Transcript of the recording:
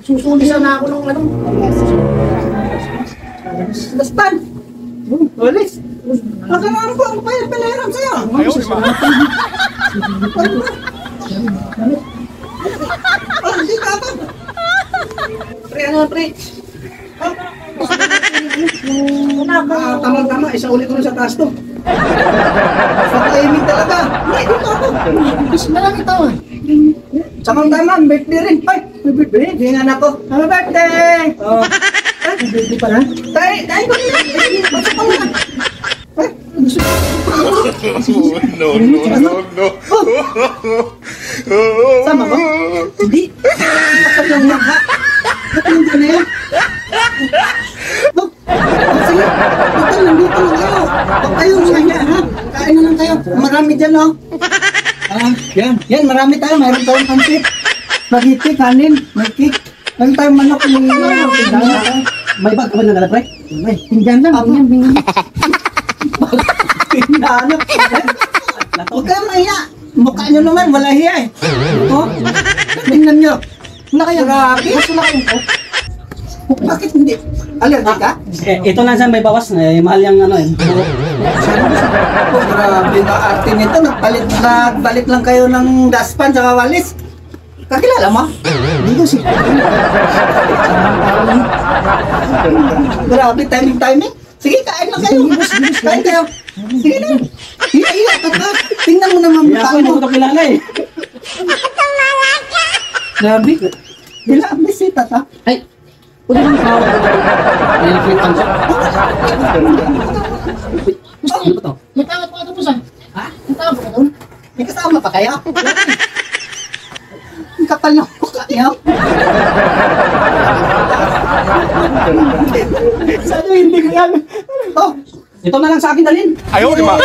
Susulisan na ako ng ano. Dastan! Walis! Baka naman po ang pinahiram sa'yo. Ayaw, di ba? Hindi ka ako. Pre, ano pre? Tama-tama, isa ulit ko sa taas to. Sa timing talaga. Hindi, dito ako. Kasi marami tao. Tama-tama, birthday rin. Ay, may birthday. Hingan ako. Happy birthday! May birthday pala? Tayo ko nila. Basta pa nga. No. Sama ba? Hindi. Bakit lang maka? Bakit lang dyan na yan? Sige, dito nandito lang kayo. Huwag kayong sanya, ha? Kain na lang kayo. Marami dyan, oh. Yan, marami tayo. Mayroon tayong pancit. Spaghetti, kanin, may cake. Mayroon tayong manok. May bag ka ba na pre? May. Tinggan lang. Tingnan. Tingnan. Huwag kayong mahiya. Mukha nyo naman, wala hiya eh. Oh, tingnan nyo. Wala kayong grabe. Wala kayong bakit hindi? Allergic ka? Ito lang saan may bawas. Mahal yung ano eh. Grabe na arte nito. Nagbalik lang kayo ng daspan sa walis. Kakilala mo? Hindi ko siya. Grabe, timing. Sige, kain na kayo. Kain kayo. Sige na. Iya. Tingnan mo naman mukha mo. Hindi ko ito kilala eh. Grabe. Bila ang bisita ta. Ay! Pwede bang tawag ko? Nilipit siya. Ano ba to? May tawag pa ito po saan? Ha? May tawag pa doon? May kasama pa kaya? Ang kapal na mukha niya. Sana hindi ko yan. Oh, Ito na lang sa akin dalhin. Ayaw, di ba?